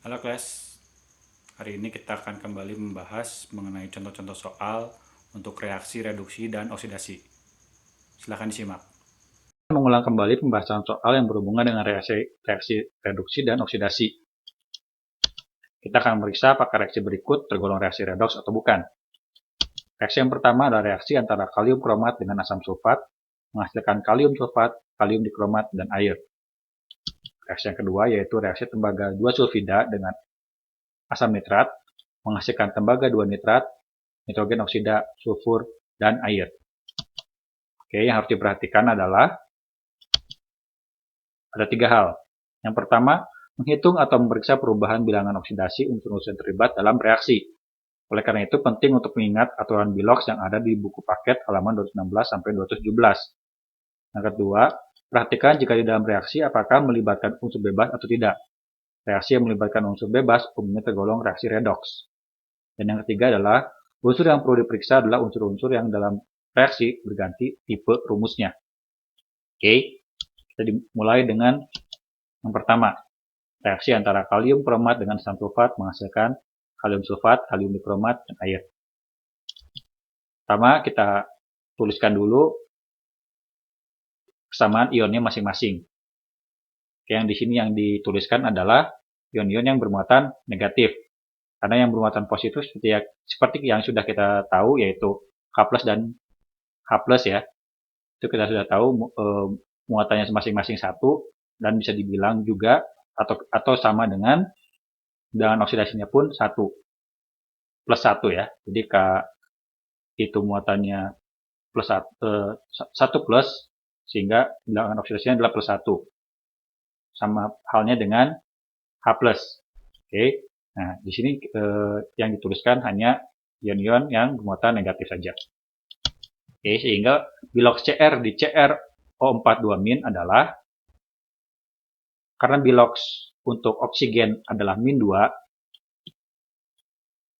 Halo kelas, hari ini kita akan kembali membahas mengenai contoh-contoh soal untuk reaksi, reduksi, dan oksidasi. Silahkan disimak. Mengulang kembali pembahasan soal yang berhubungan dengan reaksi reduksi dan oksidasi. Kita akan memeriksa apakah reaksi berikut tergolong reaksi redoks atau bukan. Reaksi yang pertama adalah reaksi antara kalium kromat dengan asam sulfat, menghasilkan kalium sulfat, kalium dikromat, dan air. Reaksi yang kedua yaitu reaksi tembaga 2 sulfida dengan asam nitrat, menghasilkan tembaga 2 nitrat, nitrogen oksida, sulfur, dan air. Oke, yang harus diperhatikan adalah ada 3 hal. Yang pertama, menghitung atau memeriksa perubahan bilangan oksidasi unsur-unsur yang terlibat dalam reaksi. Oleh karena itu, penting untuk mengingat aturan Bilox yang ada di buku paket halaman 216-217. Yang kedua, perhatikan jika di dalam reaksi apakah melibatkan unsur bebas atau tidak. Reaksi yang melibatkan unsur bebas umumnya tergolong reaksi redoks. Dan yang ketiga adalah, unsur yang perlu diperiksa adalah unsur-unsur yang dalam reaksi berganti tipe rumusnya. Oke, kita dimulai dengan yang pertama, reaksi antara kalium kromat dengan asam sulfat menghasilkan kalium sulfat, kalium dikromat, dan air. Pertama, kita tuliskan dulu kesamaan ionnya masing-masing. Yang di sini yang dituliskan adalah ion-ion yang bermuatan negatif. Karena yang bermuatan positif seperti yang sudah kita tahu yaitu H+ dan H+ ya. Itu kita sudah tahu muatannya masing-masing 1 dan bisa dibilang juga atau sama dengan oksidasinya pun 1 plus 1 ya. Jadi K itu muatannya plus 1 plus sehingga bilangan oksidasinya adalah plus 1. Sama halnya dengan H+. Oke. Nah, di sini yang dituliskan hanya ion-ion yang bermuatan negatif saja. Oke, sehingga Bilox Cr di CrO42- adalah karena Bilox untuk oksigen adalah -2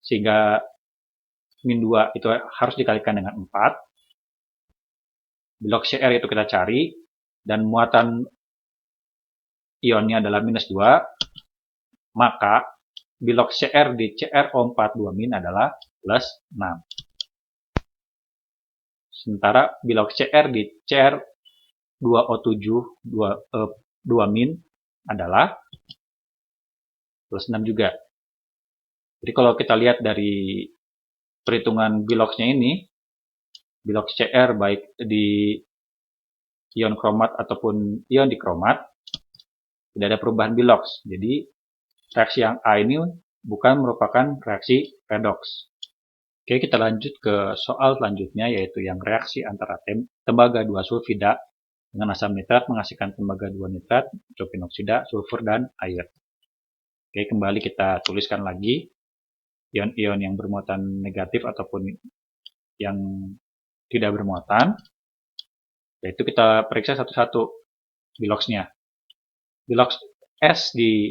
sehingga -2 itu harus dikalikan dengan 4. Bilox Cr itu kita cari dan muatan ionnya adalah -2, maka Bilox Cr di CrO42- adalah plus 6. Sementara Bilox Cr di Cr2O7 2- adalah plus 6 juga. Jadi kalau kita lihat dari perhitungan Biloxnya ini, Bilox Cr baik di ion kromat ataupun ion dikromat, tidak ada perubahan Bilox. Jadi reaksi yang A ini bukan merupakan reaksi redoks. Oke, kita lanjut ke soal selanjutnya yaitu yang reaksi antara tembaga 2 sulfida dengan asam nitrat menghasilkan tembaga 2 nitrat, nitrogen oksida, sulfur, dan air. Oke, kembali kita tuliskan lagi ion-ion yang bermuatan negatif ataupun yang tidak bermuatan, yaitu kita periksa satu-satu Biloxnya. Bilox S di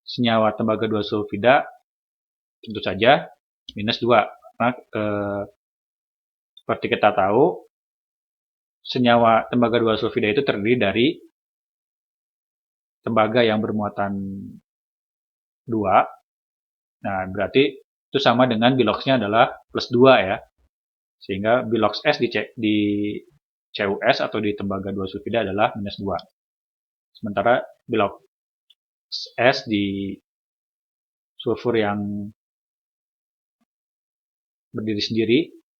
senyawa tembaga 2 sulfida tentu saja minus 2. Karena seperti kita tahu, senyawa tembaga 2 sulfida itu terdiri dari tembaga yang bermuatan 2. Nah, berarti itu sama dengan Biloxnya adalah plus 2 ya. Sehingga Bilox S di CuS atau di tembaga 2 sulfida adalah minus 2. Sementara Bilox S di sulfur yang berdiri sendiri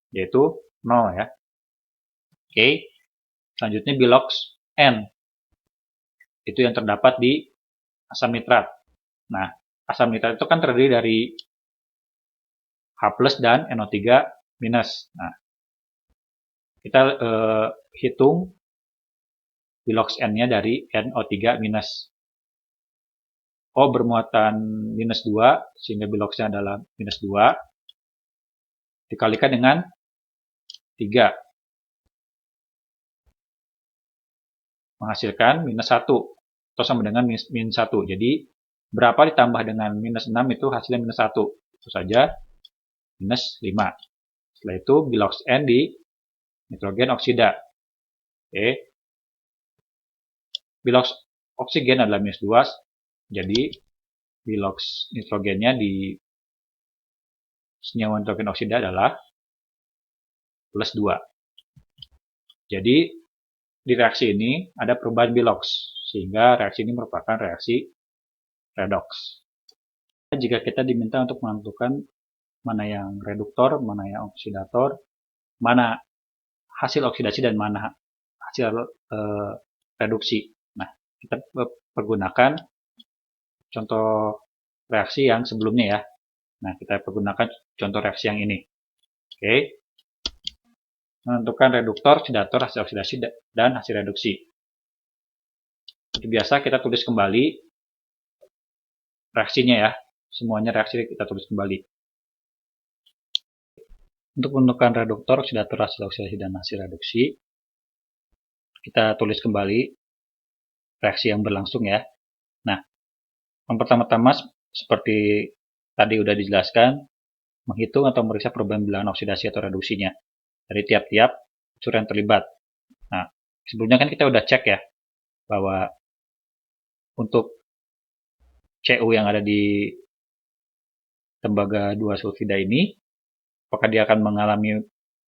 yaitu 0 ya. Oke, selanjutnya Bilox N. Itu yang terdapat di asam nitrat. Nah, asam nitrat itu kan terdiri dari H+ dan NO3-. Nah, kita hitung Bilox N-nya dari NO3-. O bermuatan minus 2, sehingga Biloxnya adalah minus 2, dikalikan dengan 3, menghasilkan minus 1, atau sama dengan minus 1. Jadi, berapa ditambah dengan minus 6 itu hasilnya minus 1. Itu saja, minus 5. Setelah itu, Bilox N di nitrogen oksida. Oke. Bilox oksigen adalah minus 2, jadi bilox nitrogennya di senyawa nitrogen oksida adalah plus 2. Jadi di reaksi ini ada perubahan bilox, sehingga reaksi ini merupakan reaksi redox. Jika kita diminta untuk menentukan mana yang reduktor, mana yang oksidator, mana hasil oksidasi dan mana hasil reduksi. Nah, kita pergunakan contoh reaksi yang sebelumnya ya. Nah, kita pergunakan contoh reaksi yang ini. Oke. Menentukan reduktor, oksidator, hasil oksidasi, dan hasil reduksi. Seperti biasa, kita tulis kembali reaksinya ya. Semuanya reaksi kita tulis kembali. Untuk menentukan reduktor, oksidator, hasil oksidasi, dan hasil reduksi, kita tulis kembali reaksi yang berlangsung ya. Nah, yang pertama-tama seperti tadi udah dijelaskan, menghitung atau memeriksa perubahan bilangan oksidasi atau reduksinya dari tiap-tiap unsur yang terlibat. Nah, sebelumnya kan kita udah cek ya, bahwa untuk Cu yang ada di tembaga 2 sulfida ini, apakah dia akan mengalami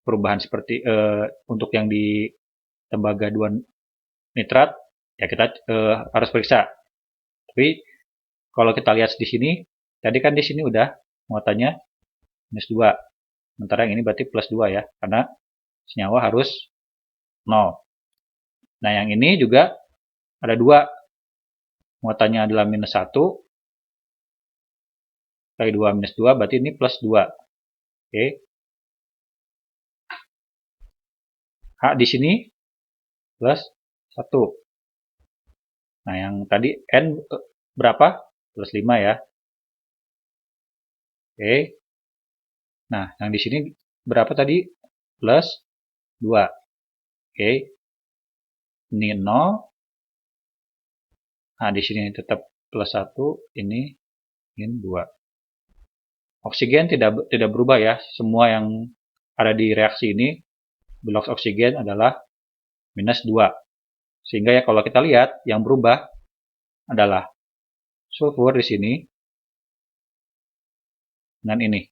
perubahan seperti untuk yang di tembaga 2 nitrat, ya kita harus periksa. Tapi kalau kita lihat di sini, tadi kan di sini udah muatannya minus 2. Sementara yang ini berarti plus 2 ya, karena senyawa harus 0. Nah, yang ini juga ada 2. Muatannya adalah minus 1. Kali 2 minus 2, berarti ini plus 2. Oke. H di sini plus 1. Nah, yang tadi N berapa? Plus 5 ya. Oke. Nah, yang di sini berapa tadi? Plus 2. Oke. Ini 0. Nah, di sini tetap plus 1. Ini 2. Oksigen tidak berubah ya. Semua yang ada di reaksi ini, bilox oksigen adalah minus 2. Sehingga ya kalau kita lihat, yang berubah adalah sulfur di sini dan ini.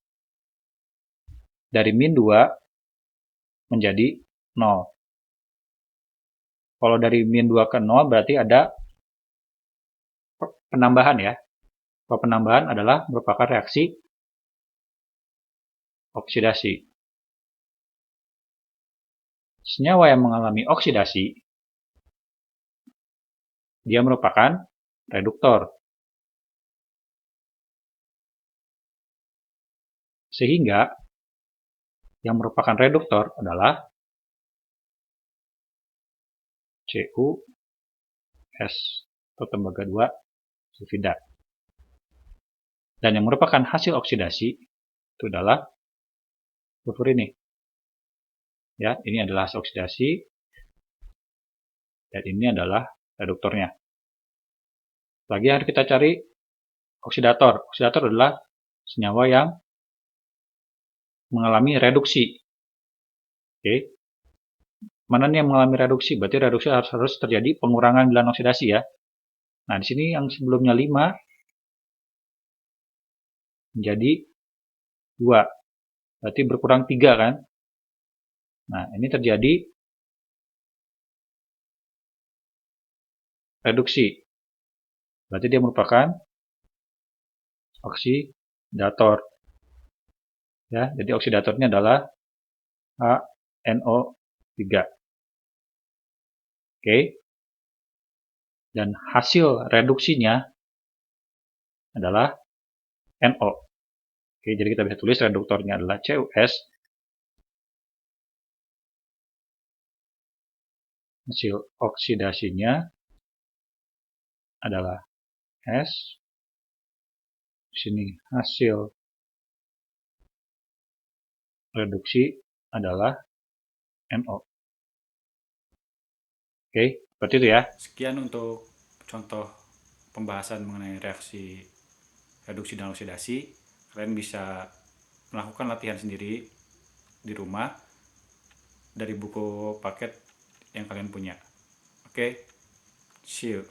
Dari min 2 menjadi 0. Kalau dari min 2 ke 0 berarti ada penambahan ya. Kalau penambahan adalah merupakan reaksi oksidasi. Senyawa yang mengalami oksidasi, dia merupakan reduktor. Sehingga yang merupakan reduktor adalah CuS atau tembaga 2 sulfida. Dan yang merupakan hasil oksidasi itu adalah sulfur ini. Ya, ini adalah hasil oksidasi dan ini adalah reduktornya. Lagi harus kita cari oksidator. Oksidator adalah senyawa yang mengalami reduksi. Oke. Mana nih yang mengalami reduksi? Berarti reduksi harus terjadi pengurangan bilangan oksidasi ya. Nah, di sini yang sebelumnya 5 menjadi 2. Berarti berkurang 3 kan? Nah, ini terjadi reduksi. Berarti dia merupakan oksidator. Ya, jadi oksidatornya adalah HNO3. Oke. Dan hasil reduksinya adalah NO. Oke, jadi kita bisa tulis reduktornya adalah CuS. Hasil oksidasinya adalah S. Di sini hasil reduksi adalah NO. Oke, seperti itu ya. Sekian untuk contoh pembahasan mengenai reaksi reduksi dan oksidasi. Kalian bisa melakukan latihan sendiri di rumah dari buku paket yang kalian punya. Oke, see you.